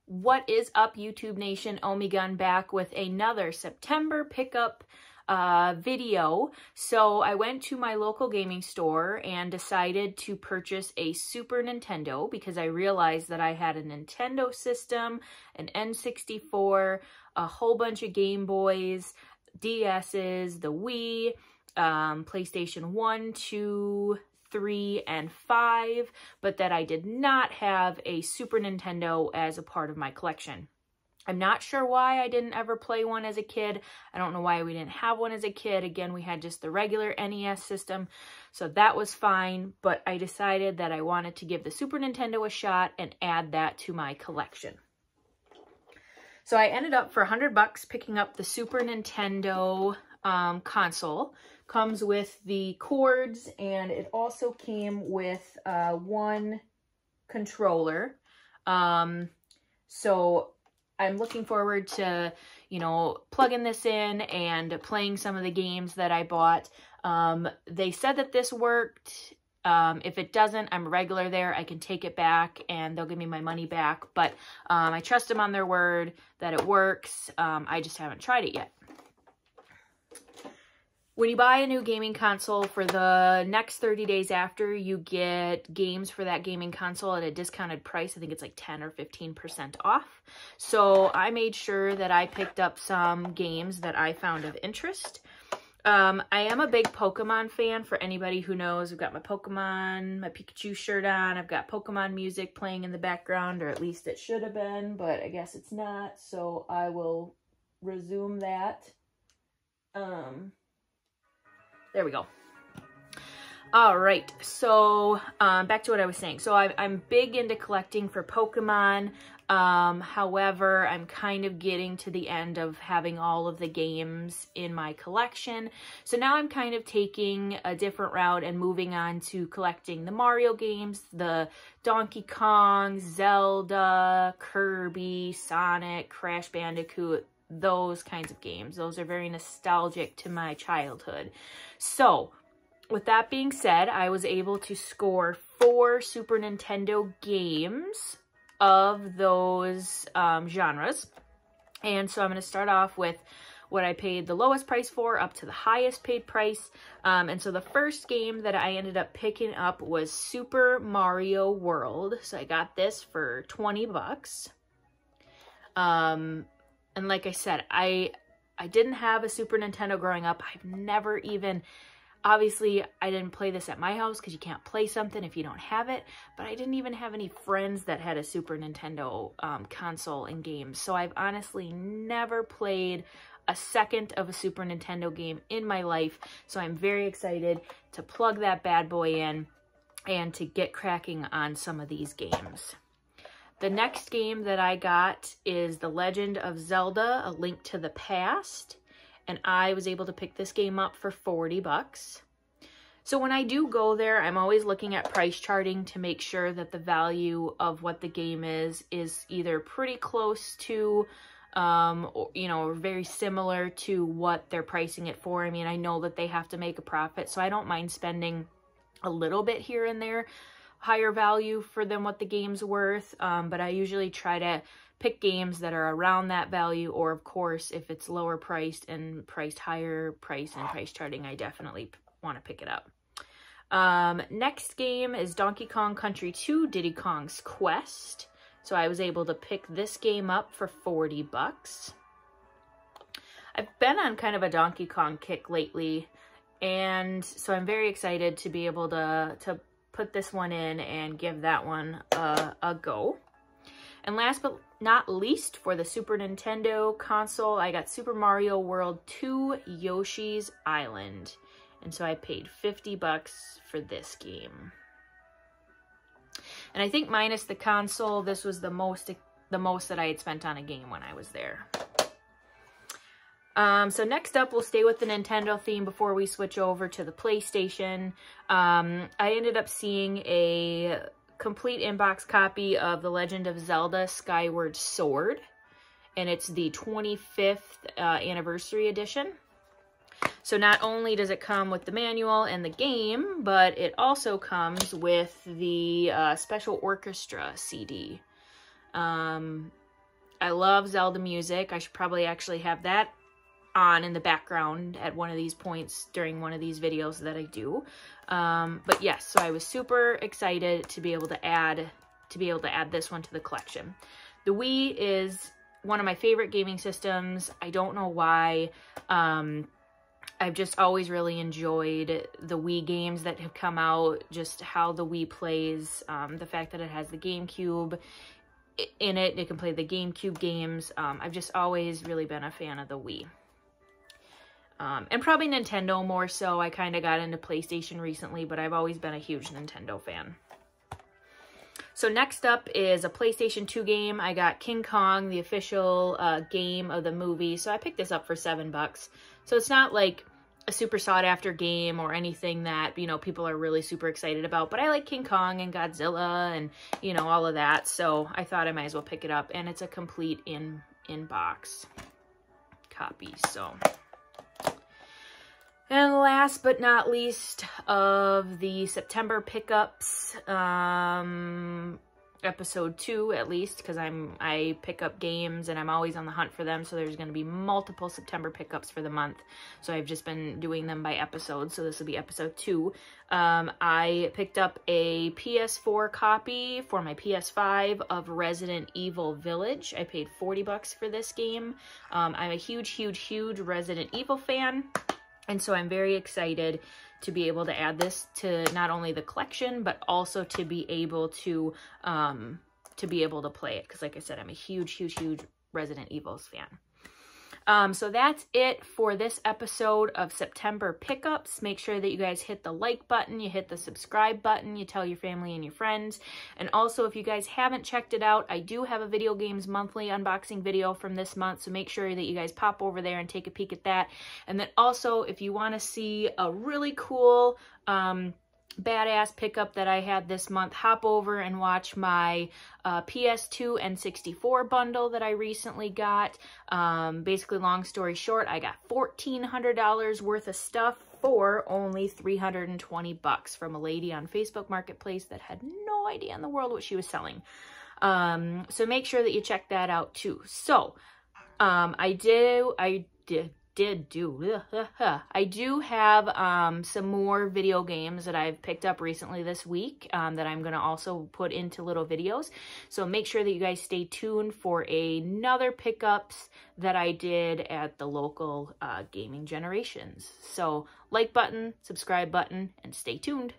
What is up, YouTube Nation? Omegun back with another September pickup video. So I went to my local gaming store and decided to purchase a Super Nintendo because I realized that I had a Nintendo system, an N64, a whole bunch of Game Boys, DS's, the Wii, PlayStation 1, 2, 3, and 5, but that I did not have a Super Nintendo as a part of my collection. I'm not sure why I didn't ever play one as a kid. I don't know why we didn't have one as a kid. Again, we had just the regular NES system, so that was fine, but I decided that I wanted to give the Super Nintendo a shot and add that to my collection. So I ended up for $100 picking up the Super Nintendo console. Comes with the cords, and it also came with one controller. So I'm looking forward to, you know, plugging this in and playing some of the games that I bought. They said that this worked. If it doesn't, I'm a regular there. I can take it back and they'll give me my money back. But I trust them on their word that it works. I just haven't tried it yet. When you buy a new gaming console, for the next 30 days after, you get games for that gaming console at a discounted price. I think it's like 10 or 15% off. So I made sure that I picked up some games that I found of interest. I am a big Pokemon fan. For anybody who knows, I've got my Pokemon, my Pikachu shirt on. I've got Pokemon music playing in the background, or at least it should have been, but I guess it's not. So I will resume that. There we go. All right, so back to what I was saying. So I'm big into collecting for Pokemon. However, I'm kind of getting to the end of having all of the games in my collection. So now I'm kind of taking a different route and moving on to collecting the Mario games, the Donkey Kong, Zelda, Kirby, Sonic, Crash Bandicoot, those kinds of games. Those are very nostalgic to my childhood. So with that being said, I was able to score 4 Super Nintendo games of those genres. And so I'm going to start off with what I paid the lowest price for up to the highest paid price. And so the first game that I ended up picking up was Super Mario World. So I got this for $20. And like I said, I didn't have a Super Nintendo growing up. I've never even, obviously I didn't play this at my house because you can't play something if you don't have it, but I didn't even have any friends that had a Super Nintendo console and games. So I've honestly never played a second of a Super Nintendo game in my life. So I'm very excited to plug that bad boy in and to get cracking on some of these games. The next game that I got is The Legend of Zelda, A Link to the Past, and I was able to pick this game up for $40. So when I do go there, I'm always looking at price charting to make sure that the value of what the game is either pretty close to, or, you know, very similar to what they're pricing it for. I mean, I know that they have to make a profit, so I don't mind spending a little bit here and there, higher value for than what the game's worth, but I usually try to pick games that are around that value, or of course if it's lower priced and priced higher price and price charting, I definitely want to pick it up. Next game is Donkey Kong Country 2 Diddy Kong's Quest. So I was able to pick this game up for $40. I've been on kind of a Donkey Kong kick lately, and so I'm very excited to be able to put this one in and give that one a go. And last but not least, for the Super Nintendo console, I got Super Mario World 2 Yoshi's Island. And so I paid $50 for this game. And I think minus the console, this was the most that I had spent on a game when I was there. So next up, we'll stay with the Nintendo theme before we switch over to the PlayStation. I ended up seeing a complete inbox copy of The Legend of Zelda Skyward Sword, and it's the 25th anniversary edition. So not only does it come with the manual and the game, but it also comes with the special orchestra CD. I love Zelda music. I should probably actually have that on in the background at one of these points during one of these videos that I do. But yes, so I was super excited to be able to add this one to the collection. The Wii is one of my favorite gaming systems. I don't know why. I've just always really enjoyed the Wii games that have come out, just how the Wii plays, the fact that it has the GameCube in it. It can play the GameCube games. I've just always really been a fan of the Wii. And probably Nintendo more so. I kind of got into PlayStation recently, but I've always been a huge Nintendo fan. So next up is a PlayStation 2 game. I got King Kong, the official game of the movie. So I picked this up for $7. So it's not like a super sought after game or anything that, you know, people are really super excited about. But I like King Kong and Godzilla and, you know, all of that. So I thought I might as well pick it up. And it's a complete in-box copy. So... And last but not least of the September pickups, episode 2 at least, because I pick up games and I'm always on the hunt for them, so there's going to be multiple September pickups for the month. So I've just been doing them by episode, so this will be episode 2. I picked up a PS4 copy for my PS5 of Resident Evil Village. I paid $40 for this game. I'm a huge Resident Evil fan. And so I'm very excited to be able to add this to not only the collection, but also to be able to play it. Because like I said, I'm a huge Resident Evil fan. So that's it for this episode of September Pickups. Make sure that you guys hit the like button, you hit the subscribe button, you tell your family and your friends. And also, if you guys haven't checked it out, I do have a Video Games Monthly unboxing video from this month, so make sure that you guys pop over there and take a peek at that. And then also, if you want to see a really cool badass pickup that I had this month, hop over and watch my PS2 and 64 bundle that I recently got. Basically, long story short, I got $1,400 worth of stuff for only $320 from a lady on Facebook Marketplace that had no idea in the world what she was selling. So make sure that you check that out too. So I do have some more video games that I've picked up recently this week that I'm going to also put into little videos. So make sure that you guys stay tuned for another pickups that I did at the local Gaming Generations. So like button, subscribe button, and stay tuned.